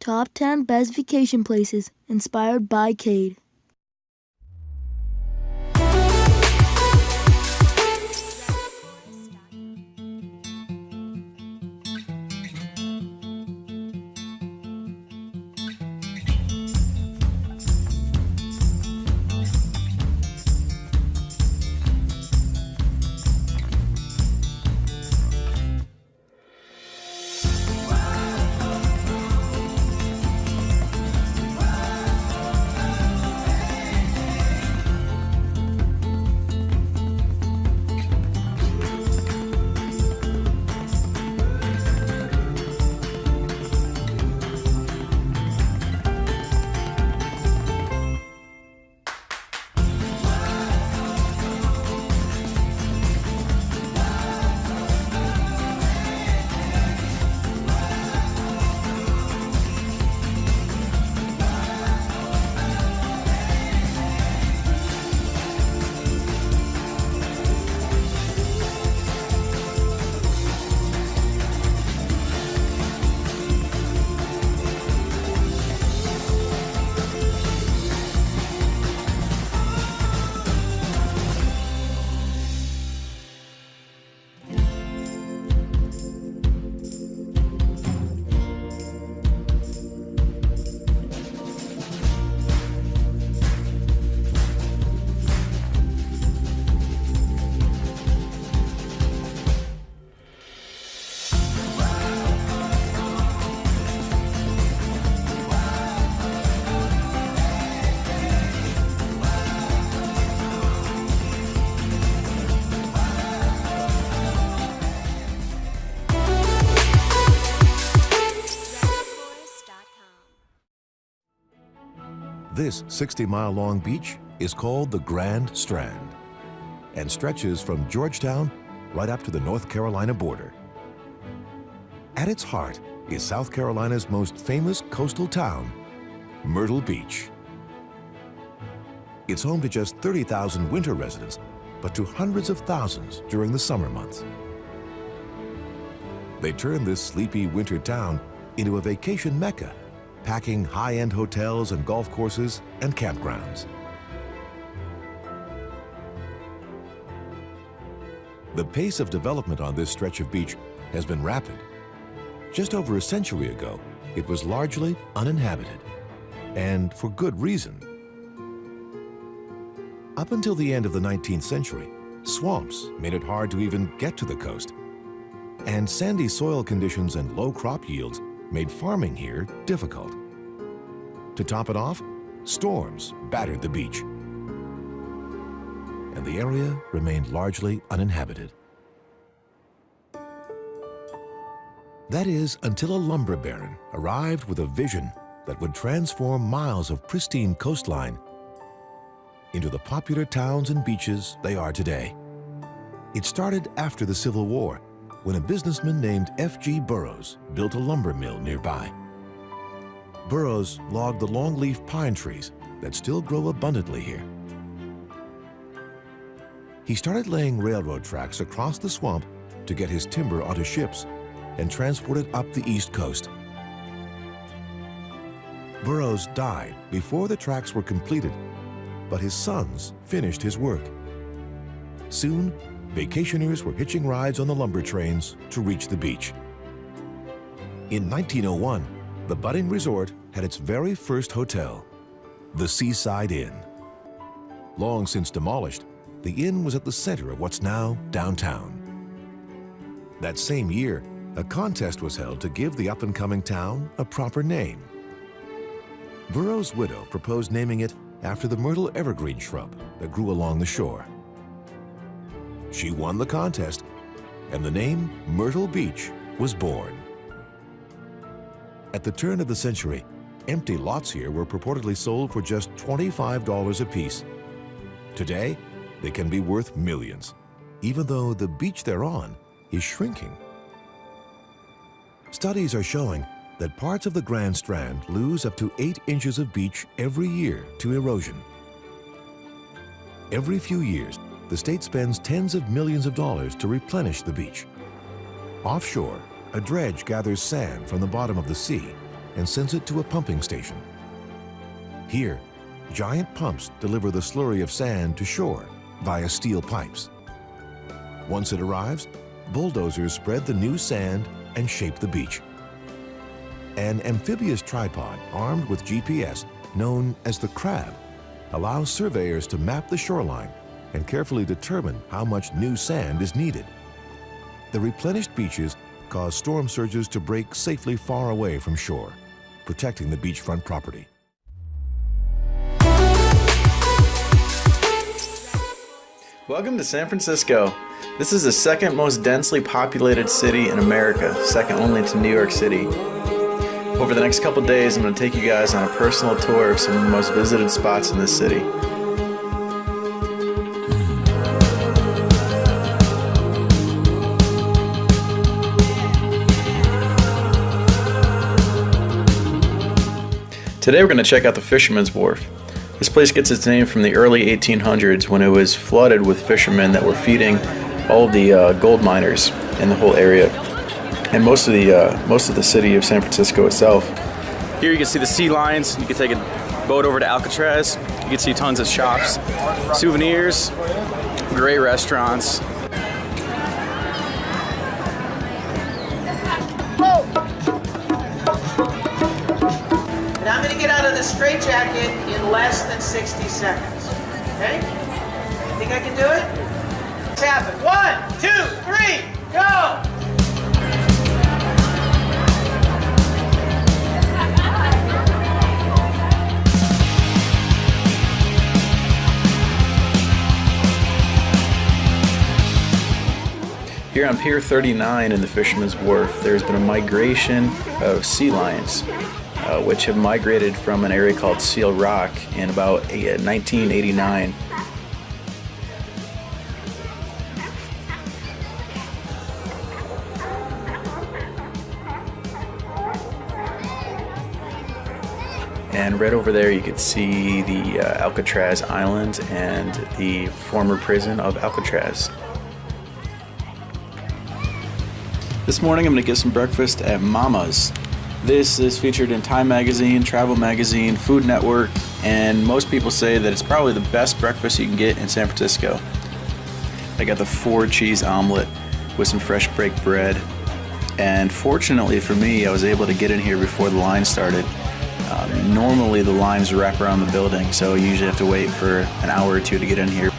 Top 10 Best Vacation Places, inspired by Cade. This 60-mile-long beach is called the Grand Strand and stretches from Georgetown right up to the North Carolina border. At its heart is South Carolina's most famous coastal town, Myrtle Beach. It's home to just 30,000 winter residents, but to hundreds of thousands during the summer months. They turned this sleepy winter town into a vacation mecca, packing high-end hotels and golf courses and campgrounds. The pace of development on this stretch of beach has been rapid. Just over a century ago, it was largely uninhabited, and for good reason. Up until the end of the 19th century, swamps made it hard to even get to the coast, and sandy soil conditions and low crop yields made farming here difficult. To top it off, storms battered the beach, and the area remained largely uninhabited. That is, until a lumber baron arrived with a vision that would transform miles of pristine coastline into the popular towns and beaches they are today. It started after the Civil War, when a businessman named F.G. Burroughs built a lumber mill nearby. Burroughs logged the longleaf pine trees that still grow abundantly here. He started laying railroad tracks across the swamp to get his timber onto ships and transport it up the East Coast. Burroughs died before the tracks were completed, but his sons finished his work. Soon, vacationers were hitching rides on the lumber trains to reach the beach. In 1901, the budding resort had its very first hotel, the Seaside Inn. Long since demolished, the inn was at the center of what's now downtown. That same year, a contest was held to give the up-and-coming town a proper name. Burroughs' widow proposed naming it after the myrtle evergreen shrub that grew along the shore. She won the contest, and the name Myrtle Beach was born. At the turn of the century, empty lots here were purportedly sold for just $25 apiece. Today, they can be worth millions, even though the beach they're on is shrinking. Studies are showing that parts of the Grand Strand lose up to 8 inches of beach every year to erosion. Every few years, the state spends tens of millions of dollars to replenish the beach. Offshore, a dredge gathers sand from the bottom of the sea and sends it to a pumping station. Here, giant pumps deliver the slurry of sand to shore via steel pipes. Once it arrives, bulldozers spread the new sand and shape the beach. An amphibious tripod armed with GPS, known as the crab, allows surveyors to map the shoreline and carefully determine how much new sand is needed. The replenished beaches cause storm surges to break safely far away from shore, protecting the beachfront property. Welcome to San Francisco. This is the second most densely populated city in America, second only to New York City. Over the next couple days, I'm going to take you guys on a personal tour of some of the most visited spots in this city. Today we're going to check out the Fisherman's Wharf. This place gets its name from the early 1800s when it was flooded with fishermen that were feeding all of the gold miners in the whole area, and most of the city of San Francisco itself. Here you can see the sea lions. You can take a boat over to Alcatraz. You can see tons of shops, souvenirs, great restaurants. And I'm going to get out of the straitjacket in less than 60 seconds. Okay? Think I can do it? Let's happen. 1, 2, 3, go! Here on Pier 39 in the Fisherman's Wharf, there's been a migration of sea lions, which have migrated from an area called Seal Rock in about 1989. And right over there you can see the Alcatraz Island and the former prison of Alcatraz. This morning I'm going to get some breakfast at Mama's. This is featured in Time Magazine, Travel Magazine, Food Network, and most people say that it's probably the best breakfast you can get in San Francisco. I got the 4-cheese omelet with some fresh baked bread, and fortunately for me, I was able to get in here before the line started. Normally the lines wrap around the building, so you usually have to wait for an hour or two to get in here.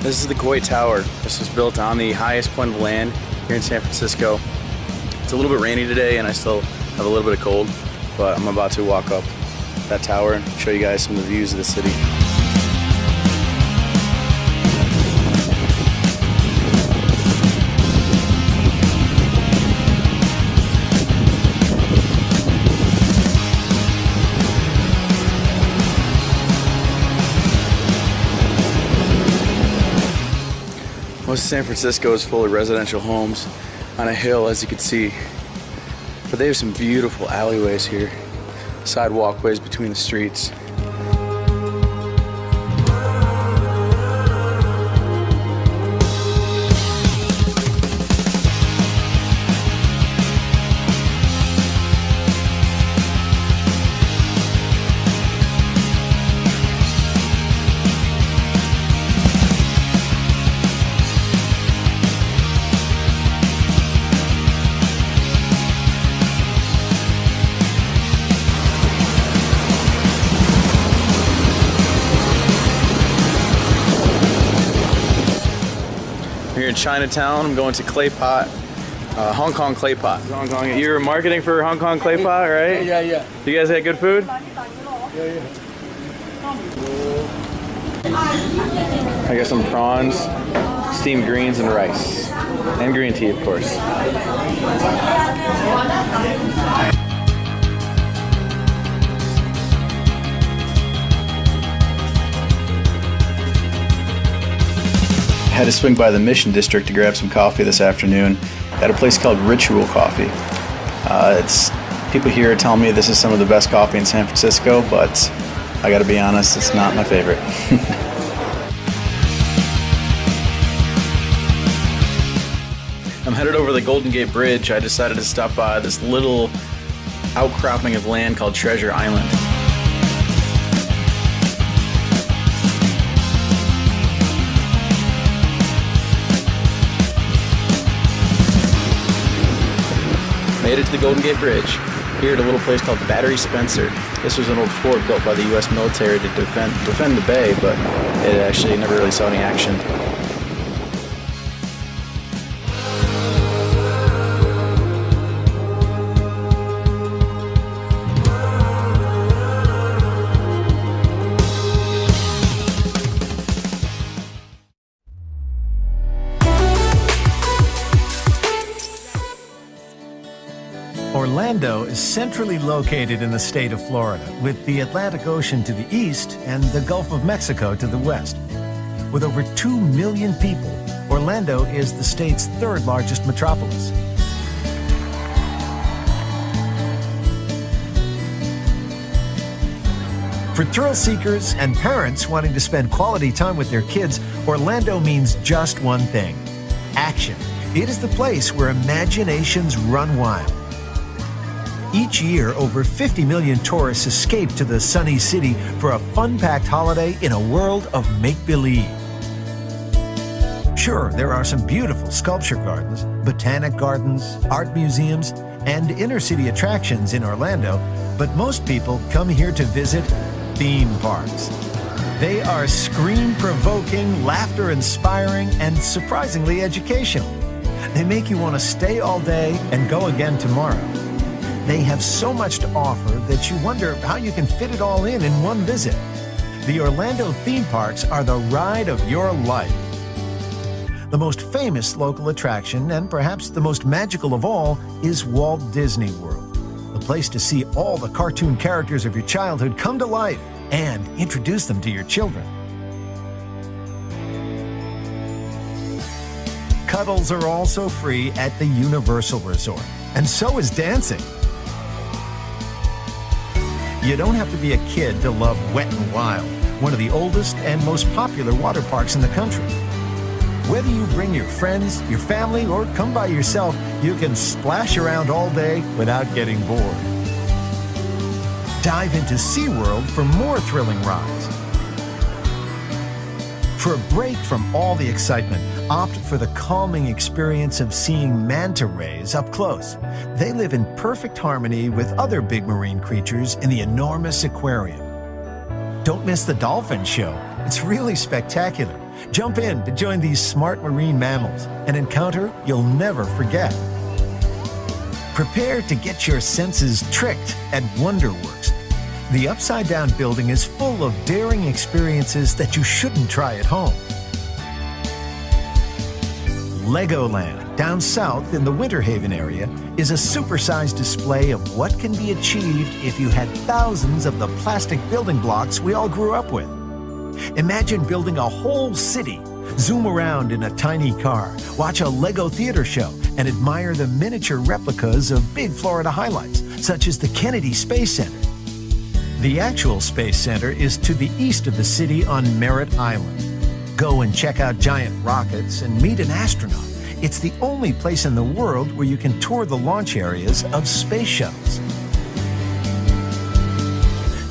This is the Coit Tower. This was built on the highest point of land here in San Francisco. It's a little bit rainy today and I still have a little bit of cold, but I'm about to walk up that tower and show you guys some of the views of the city. Most of San Francisco is full of residential homes on a hill, as you can see. But they have some beautiful alleyways here, side walkways between the streets. Here in Chinatown, I'm going to Clay Pot, Hong Kong Clay Pot. Hong Kong. You were marketing for Hong Kong Clay Pot, right? Yeah. You guys had good food? Yeah. I got some prawns, steamed greens, and rice. And green tea, of course. I had to swing by the Mission District to grab some coffee this afternoon at a place called Ritual Coffee. People here are telling me this is some of the best coffee in San Francisco, but I gotta be honest, it's not my favorite. I'm headed over the Golden Gate Bridge, I decided to stop by this little outcropping of land called Treasure Island. Made it to the Golden Gate Bridge, here at a little place called Battery Spencer. This was an old fort built by the U.S. military to defend the bay, but it actually never really saw any action. Orlando is centrally located in the state of Florida, with the Atlantic Ocean to the east and the Gulf of Mexico to the west. With over 2 million people, Orlando is the state's third largest metropolis. For thrill seekers and parents wanting to spend quality time with their kids, Orlando means just one thing: action. It is the place where imaginations run wild. Each year, over 50 million tourists escape to the sunny city for a fun-packed holiday in a world of make-believe. Sure, there are some beautiful sculpture gardens, botanic gardens, art museums, and inner-city attractions in Orlando, but most people come here to visit theme parks. They are scream-provoking, laughter-inspiring, and surprisingly educational. They make you want to stay all day and go again tomorrow. They have so much to offer that you wonder how you can fit it all in one visit. The Orlando theme parks are the ride of your life. The most famous local attraction, and perhaps the most magical of all, is Walt Disney World, the place to see all the cartoon characters of your childhood come to life and introduce them to your children. Cuddles are also free at the Universal Resort, and so is dancing. You don't have to be a kid to love Wet n Wild, one of the oldest and most popular water parks in the country. Whether you bring your friends, your family, or come by yourself, you can splash around all day without getting bored. Dive into SeaWorld for more thrilling rides. For a break from all the excitement, opt for the calming experience of seeing manta rays up close. They live in perfect harmony with other big marine creatures in the enormous aquarium. Don't miss the dolphin show. It's really spectacular. Jump in to join these smart marine mammals, an encounter you'll never forget. Prepare to get your senses tricked at WonderWorks. The upside-down building is full of daring experiences that you shouldn't try at home. Legoland, down south in the Winter Haven area, is a supersized display of what can be achieved if you had thousands of the plastic building blocks we all grew up with. Imagine building a whole city. Zoom around in a tiny car, watch a Lego theater show, and admire the miniature replicas of big Florida highlights, such as the Kennedy Space Center. The actual Space Center is to the east of the city on Merritt Island. Go and check out giant rockets and meet an astronaut. It's the only place in the world where you can tour the launch areas of space shuttles.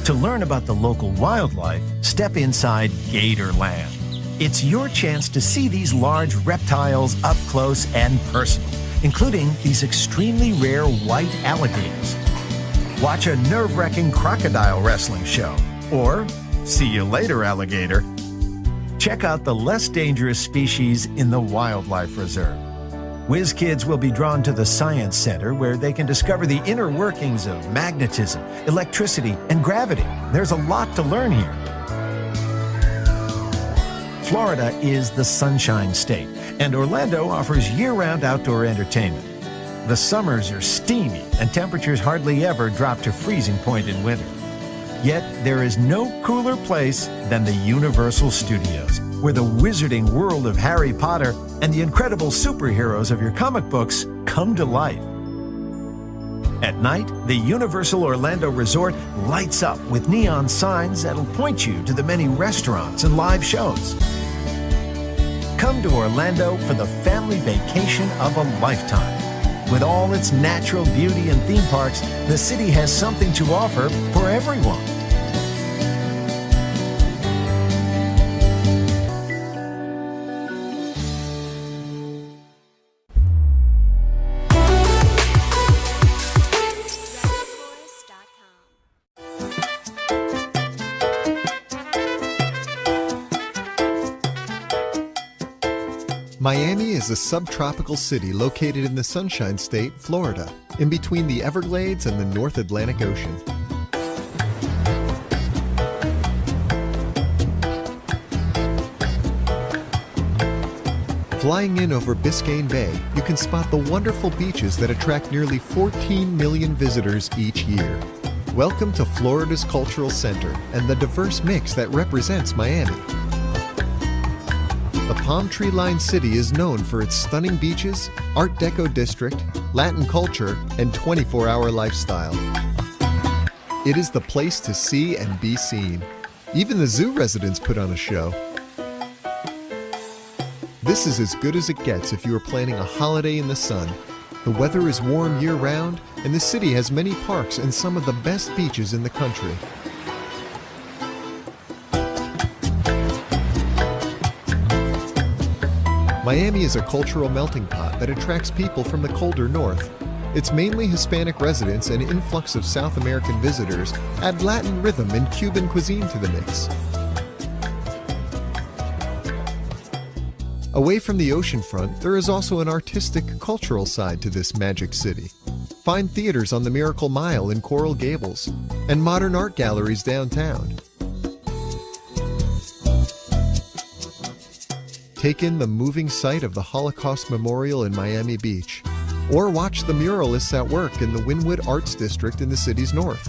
To learn about the local wildlife, step inside Gatorland. It's your chance to see these large reptiles up close and personal, including these extremely rare white alligators. Watch a nerve-wracking crocodile wrestling show, or see you later, alligator. Check out the less dangerous species in the Wildlife Reserve. Whiz kids will be drawn to the Science Center, where they can discover the inner workings of magnetism, electricity, and gravity. There's a lot to learn here. Florida is the Sunshine State, and Orlando offers year-round outdoor entertainment. The summers are steamy, and temperatures hardly ever drop to freezing point in winter. Yet, there is no cooler place than the Universal Studios, where the wizarding world of Harry Potter and the incredible superheroes of your comic books come to life. At night, the Universal Orlando Resort lights up with neon signs that'll point you to the many restaurants and live shows. Come to Orlando for the family vacation of a lifetime. With all its natural beauty and theme parks, the city has something to offer for everyone. Miami is a subtropical city located in the Sunshine State, Florida, in between the Everglades and the North Atlantic Ocean. Flying in over Biscayne Bay, you can spot the wonderful beaches that attract nearly 14 million visitors each year. Welcome to Florida's cultural center and the diverse mix that represents Miami. The palm tree-lined city is known for its stunning beaches, Art Deco district, Latin culture, and 24-hour lifestyle. It is the place to see and be seen. Even the zoo residents put on a show. This is as good as it gets if you are planning a holiday in the sun. The weather is warm year-round, and the city has many parks and some of the best beaches in the country. Miami is a cultural melting pot that attracts people from the colder north. Its mainly Hispanic residents and influx of South American visitors add Latin rhythm and Cuban cuisine to the mix. Away from the oceanfront, there is also an artistic, cultural side to this magic city. Find theaters on the Miracle Mile in Coral Gables, and modern art galleries downtown. Take in the moving sight of the Holocaust Memorial in Miami Beach, or watch the muralists at work in the Wynwood Arts District in the city's north.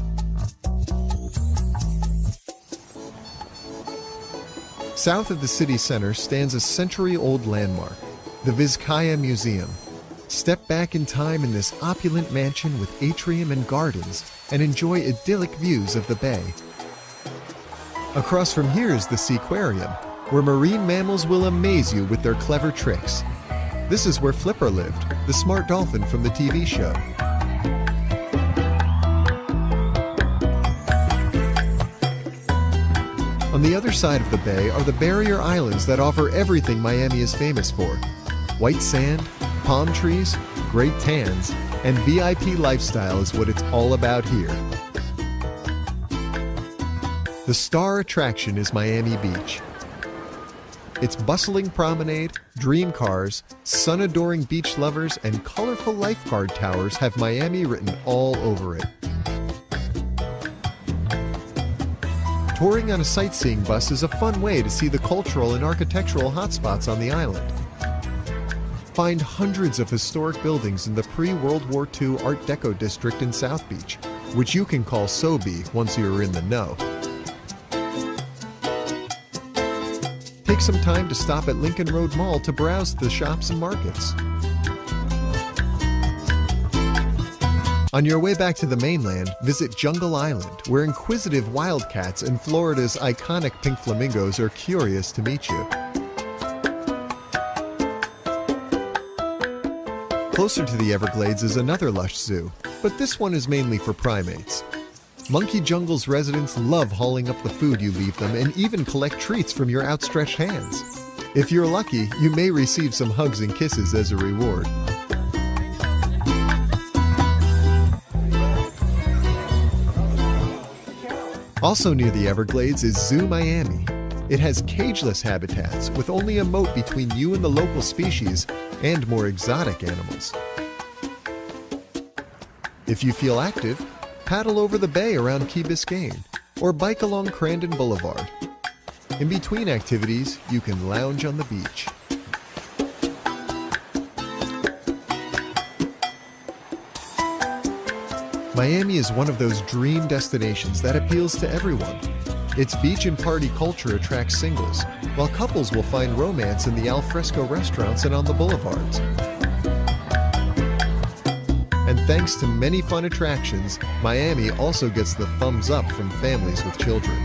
South of the city center stands a century-old landmark, the Vizcaya Museum. Step back in time in this opulent mansion with atrium and gardens and enjoy idyllic views of the bay. Across from here is the Seaquarium, where marine mammals will amaze you with their clever tricks. This is where Flipper lived, the smart dolphin from the TV show. On the other side of the bay are the barrier islands that offer everything Miami is famous for. White sand, palm trees, great tans, and VIP lifestyle is what it's all about here. The star attraction is Miami Beach. Its bustling promenade, dream cars, sun-adoring beach lovers, and colorful lifeguard towers have Miami written all over it. Touring on a sightseeing bus is a fun way to see the cultural and architectural hotspots on the island. Find hundreds of historic buildings in the pre-World War II Art Deco district in South Beach, which you can call SoBe once you're in the know. Take some time to stop at Lincoln Road Mall to browse the shops and markets. On your way back to the mainland, visit Jungle Island, where inquisitive wildcats and Florida's iconic pink flamingos are curious to meet you. Closer to the Everglades is another lush zoo, but this one is mainly for primates. Monkey Jungle's residents love hauling up the food you leave them and even collect treats from your outstretched hands. If you're lucky, you may receive some hugs and kisses as a reward. Also near the Everglades is Zoo Miami. It has cageless habitats with only a moat between you and the local species and more exotic animals. If you feel active, paddle over the bay around Key Biscayne, or bike along Crandon Boulevard. In between activities, you can lounge on the beach. Miami is one of those dream destinations that appeals to everyone. Its beach and party culture attracts singles, while couples will find romance in the alfresco restaurants and on the boulevards. And thanks to many fun attractions, Miami also gets the thumbs up from families with children.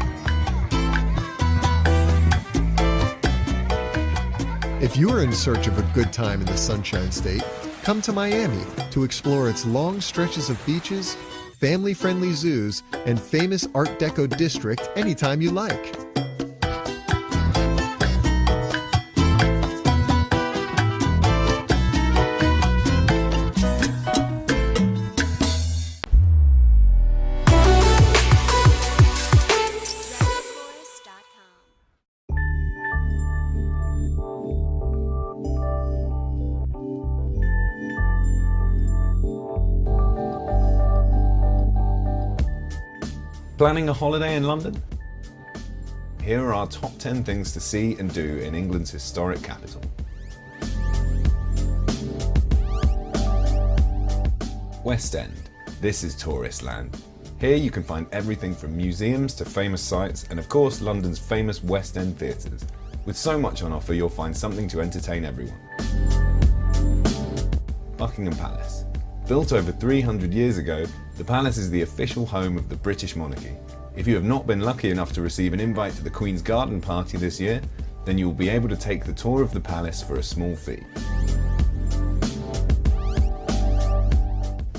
If you are in search of a good time in the Sunshine State, come to Miami to explore its long stretches of beaches, family-friendly zoos, and famous Art Deco district anytime you like. Planning a holiday in London? Here are our top 10 things to see and do in England's historic capital. West End. This is tourist land. Here you can find everything from museums to famous sites and of course London's famous West End theatres. With so much on offer you'll find something to entertain everyone. Buckingham Palace. Built over 300 years ago, the palace is the official home of the British monarchy. If you have not been lucky enough to receive an invite to the Queen's Garden Party this year, then you will be able to take the tour of the palace for a small fee.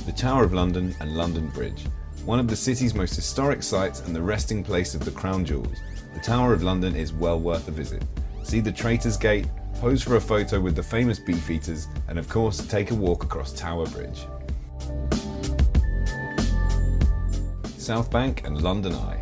The Tower of London and London Bridge. One of the city's most historic sites and the resting place of the Crown Jewels, the Tower of London is well worth a visit. See the Traitors' Gate, pose for a photo with the famous Beefeaters, and of course take a walk across Tower Bridge. South Bank and London Eye.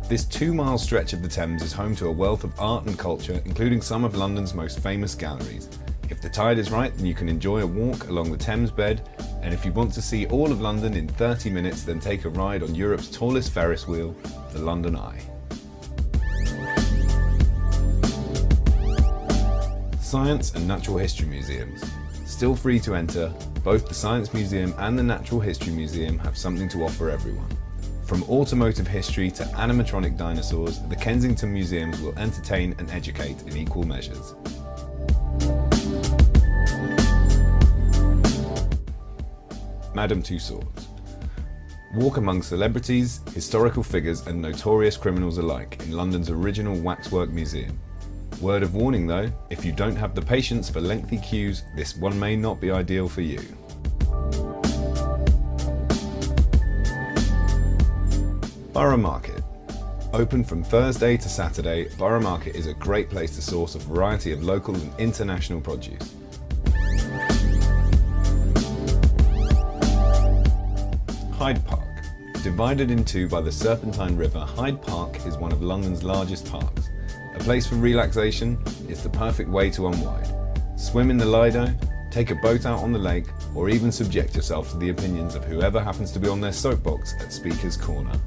This 2-mile stretch of the Thames is home to a wealth of art and culture, including some of London's most famous galleries. If the tide is right, then you can enjoy a walk along the Thames bed, and if you want to see all of London in 30 minutes, then take a ride on Europe's tallest Ferris wheel, the London Eye. Science and Natural History Museums. Still free to enter, both the Science Museum and the Natural History Museum have something to offer everyone. From automotive history to animatronic dinosaurs, the Kensington Museums will entertain and educate in equal measures. Madame Tussauds. Walk among celebrities, historical figures and notorious criminals alike in London's original waxwork museum. Word of warning though, if you don't have the patience for lengthy queues, this one may not be ideal for you. Borough Market. Open from Thursday to Saturday, Borough Market is a great place to source a variety of local and international produce. Hyde Park. Divided in two by the Serpentine River, Hyde Park is one of London's largest parks. A place for relaxation, it's the perfect way to unwind. Swim in the Lido, take a boat out on the lake, or even subject yourself to the opinions of whoever happens to be on their soapbox at Speaker's Corner.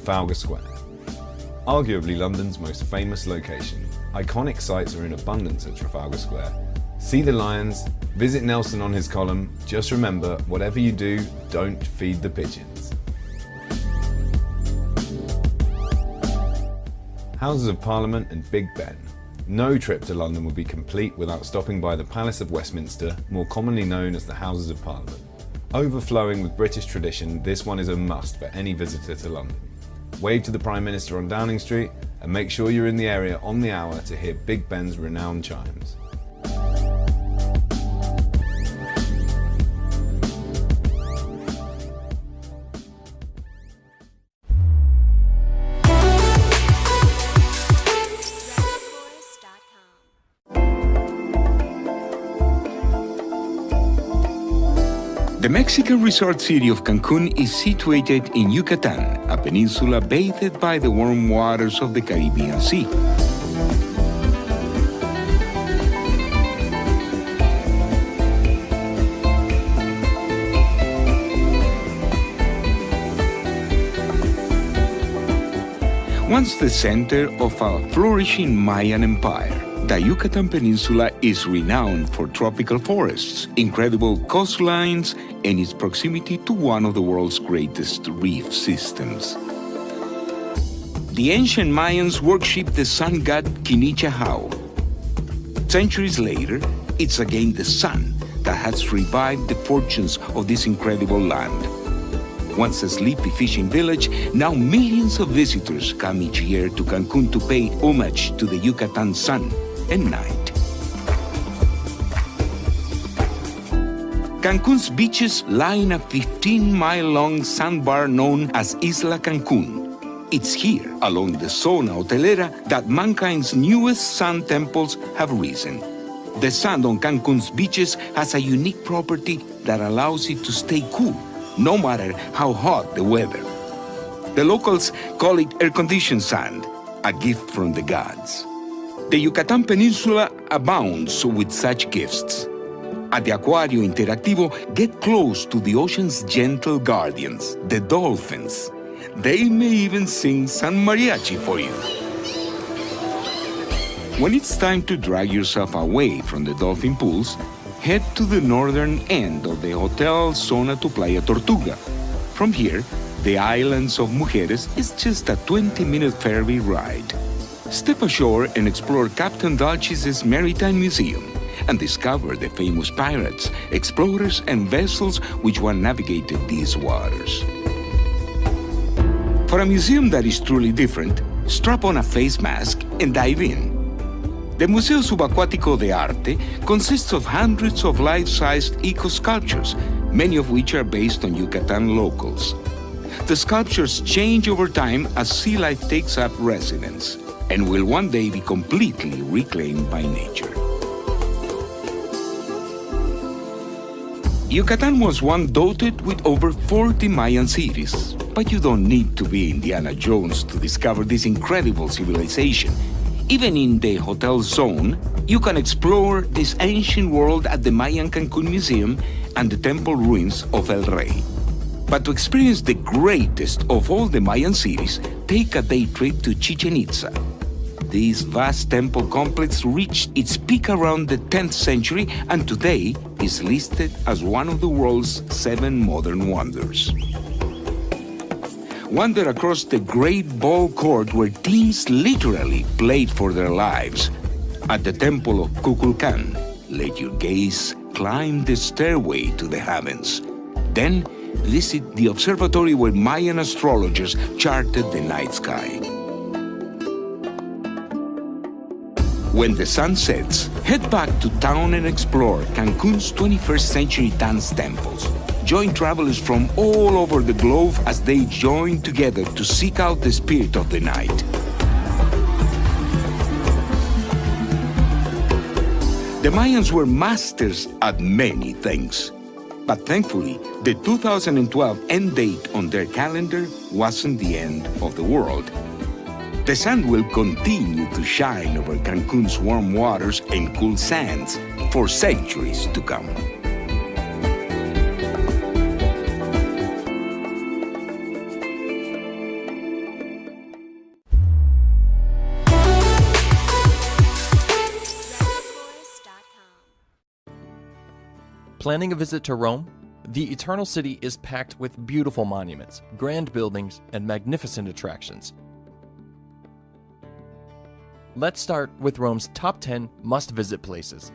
Trafalgar Square. Arguably London's most famous location. Iconic sites are in abundance at Trafalgar Square. See the lions, visit Nelson on his column, just remember, whatever you do, don't feed the pigeons. Houses of Parliament and Big Ben. No trip to London would be complete without stopping by the Palace of Westminster, more commonly known as the Houses of Parliament. Overflowing with British tradition, this one is a must for any visitor to London. Wave to the Prime Minister on Downing Street and make sure you're in the area on the hour to hear Big Ben's renowned chimes. The Mexican resort city of Cancun is situated in Yucatan, a peninsula bathed by the warm waters of the Caribbean Sea. Once the center of a flourishing Mayan empire, the Yucatan Peninsula is renowned for tropical forests, incredible coastlines, and its proximity to one of the world's greatest reef systems. The ancient Mayans worshipped the sun god Quinichahau. Centuries later, it's again the sun that has revived the fortunes of this incredible land. Once a sleepy fishing village, now millions of visitors come each year to Cancun to pay homage to the Yucatan sun and night. Cancun's beaches line a 15-mile-long sandbar known as Isla Cancun. It's here, along the zona hotelera, that mankind's newest sun temples have risen. The sand on Cancun's beaches has a unique property that allows it to stay cool, no matter how hot the weather. The locals call it air-conditioned sand, a gift from the gods. The Yucatan Peninsula abounds with such gifts. At the Acuario Interactivo, get close to the ocean's gentle guardians, the dolphins. They may even sing San Mariachi for you. When it's time to drag yourself away from the dolphin pools, head to the northern end of the Hotel Zona to Playa Tortuga. From here, the islands of Mujeres is just a 20-minute ferry ride. Step ashore and explore Captain Dulce's Maritime Museum and discover the famous pirates, explorers, and vessels which once navigated these waters. For a museum that is truly different, strap on a face mask and dive in. The Museo Subacuático de Arte consists of hundreds of life-sized eco-sculptures, many of which are based on Yucatan locals. The sculptures change over time as sea life takes up residence and will one day be completely reclaimed by nature. Yucatan was once dotted with over 40 Mayan cities, but you don't need to be Indiana Jones to discover this incredible civilization. Even in the hotel zone, you can explore this ancient world at the Mayan Cancun Museum and the temple ruins of El Rey. But to experience the greatest of all the Mayan cities, take a day trip to Chichen Itza. This vast temple complex reached its peak around the 10th century and today is listed as one of the world's 7 modern wonders. Wander across the great ball court where teams literally played for their lives. At the temple of Kukulkan, let your gaze climb the stairway to the heavens. Then visit the observatory where Mayan astrologers charted the night sky. When the sun sets, head back to town and explore Cancun's 21st century dance temples. Join travelers from all over the globe as they join together to seek out the spirit of the night. The Mayans were masters at many things. But thankfully, the 2012 end date on their calendar wasn't the end of the world. The sun will continue to shine over Cancun's warm waters and cool sands for centuries to come. Planning a visit to Rome? The Eternal City is packed with beautiful monuments, grand buildings, and magnificent attractions. Let's start with Rome's top 10 must-visit places.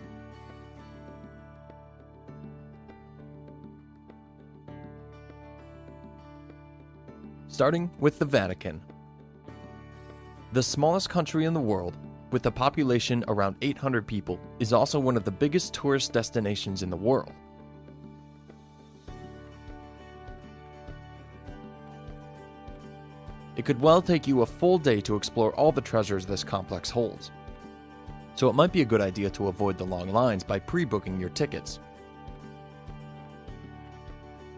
Starting with the Vatican. The smallest country in the world, with a population around 800 people, is also one of the biggest tourist destinations in the world. It could well take you a full day to explore all the treasures this complex holds. So it might be a good idea to avoid the long lines by pre-booking your tickets.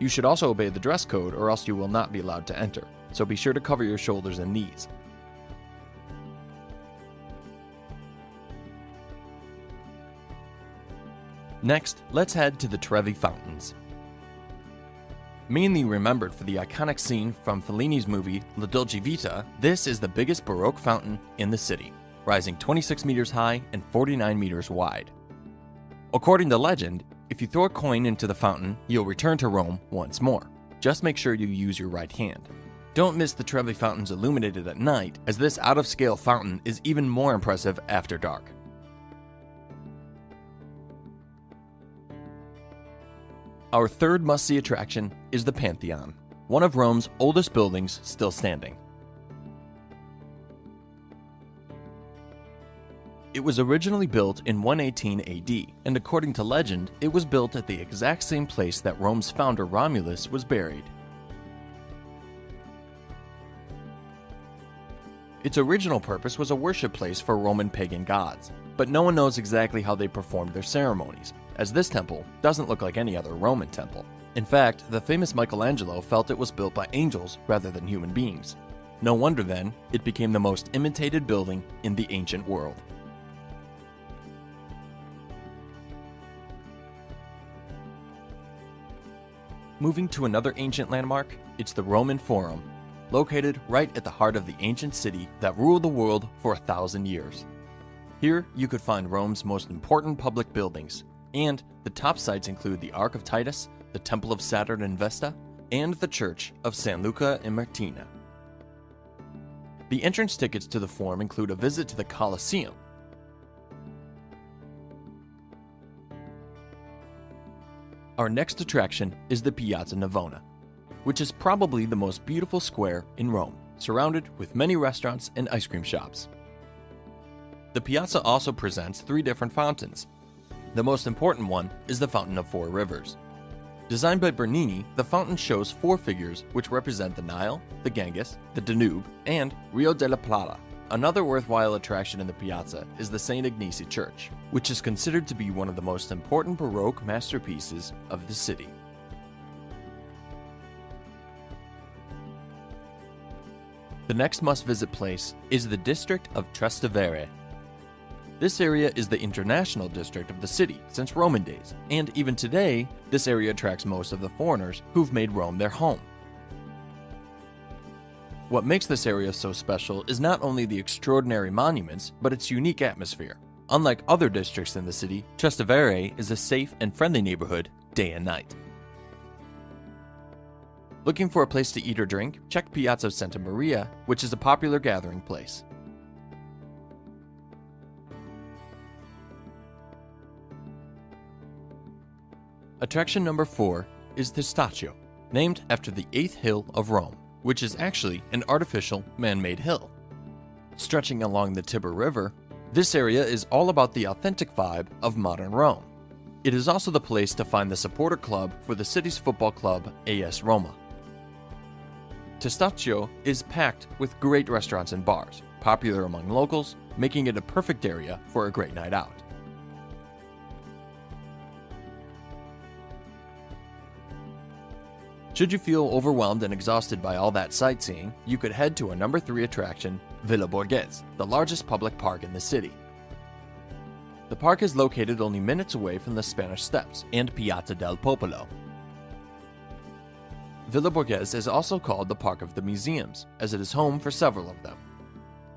You should also obey the dress code or else you will not be allowed to enter, so be sure to cover your shoulders and knees. Next, let's head to the Trevi Fountains. Mainly remembered for the iconic scene from Fellini's movie La Dolce Vita, this is the biggest Baroque fountain in the city, rising 26 meters high and 49 meters wide. According to legend, if you throw a coin into the fountain, you'll return to Rome once more. Just make sure you use your right hand. Don't miss the Trevi Fountains illuminated at night, as this out-of-scale fountain is even more impressive after dark. Our third must-see attraction is the Pantheon. one of Rome's oldest buildings still standing. It was originally built in 118 AD, and according to legend, it was built at the exact same place that Rome's founder Romulus was buried. Its original purpose was a worship place for Roman pagan gods, but no one knows exactly how they performed their ceremonies, as this temple doesn't look like any other Roman temple. In fact, the famous Michelangelo felt it was built by angels rather than human beings. No wonder then, it became the most imitated building in the ancient world. Moving to another ancient landmark, it's the Roman Forum, located right at the heart of the ancient city that ruled the world for 1,000 years. Here, you could find Rome's most important public buildings, and the top sites include the Ark of Titus, the Temple of Saturn and Vesta, and the Church of San Luca and Martina. The entrance tickets to the Forum include a visit to the Colosseum. Our next attraction is the Piazza Navona, which is probably the most beautiful square in Rome, surrounded with many restaurants and ice cream shops. The piazza also presents 3 different fountains. The most important one is the Fountain of 4 Rivers. Designed by Bernini, the fountain shows 4 figures which represent the Nile, the Ganges, the Danube, and Rio de la Plata. Another worthwhile attraction in the piazza is the St. Ignace Church, which is considered to be one of the most important Baroque masterpieces of the city. The next must-visit place is the district of Trastevere. This area is the international district of the city since Roman days, and even today, this area attracts most of the foreigners who've made Rome their home. What makes this area so special is not only the extraordinary monuments, but its unique atmosphere. Unlike other districts in the city, Trastevere is a safe and friendly neighborhood day and night. Looking for a place to eat or drink? Check Piazza Santa Maria, which is a popular gathering place. Attraction number 4 is Testaccio, named after the 8th hill of Rome, which is actually an artificial man-made hill. Stretching along the Tiber River, this area is all about the authentic vibe of modern Rome. It is also the place to find the supporter club for the city's football club, AS Roma. Testaccio is packed with great restaurants and bars, popular among locals, making it a perfect area for a great night out. Should you feel overwhelmed and exhausted by all that sightseeing, you could head to a number 3 attraction, Villa Borghese, the largest public park in the city. The park is located only minutes away from the Spanish Steps and Piazza del Popolo. Villa Borghese is also called the Park of the Museums, as it is home for several of them.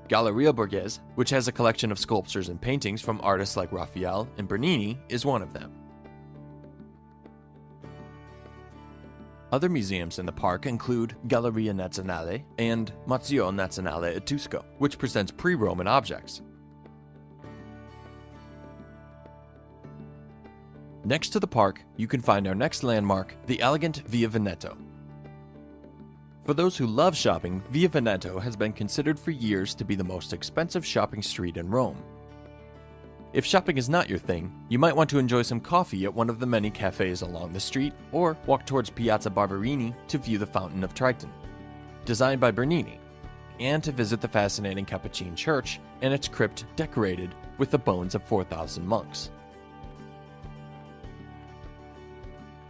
Galleria Borghese, which has a collection of sculptures and paintings from artists like Raphael and Bernini, is one of them. Other museums in the park include Galleria Nazionale and Museo Nazionale Etrusco, which presents pre-Roman objects. Next to the park, you can find our next landmark, the elegant Via Veneto. For those who love shopping, Via Veneto has been considered for years to be the most expensive shopping street in Rome. If shopping is not your thing, you might want to enjoy some coffee at one of the many cafes along the street, or walk towards Piazza Barberini to view the Fountain of Triton, designed by Bernini, and to visit the fascinating Capuchin Church and its crypt decorated with the bones of 4,000 monks.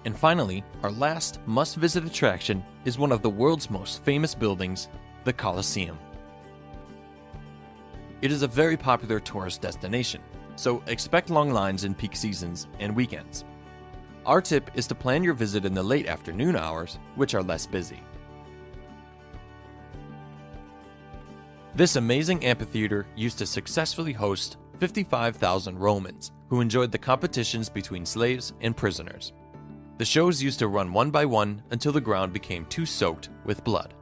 And finally, our last must-visit attraction is one of the world's most famous buildings, the Colosseum. It is a very popular tourist destination, so expect long lines in peak seasons and weekends. Our tip is to plan your visit in the late afternoon hours, which are less busy. This amazing amphitheater used to successfully host 55,000 Romans who enjoyed the competitions between slaves and prisoners. The shows used to run one by one until the ground became too soaked with blood.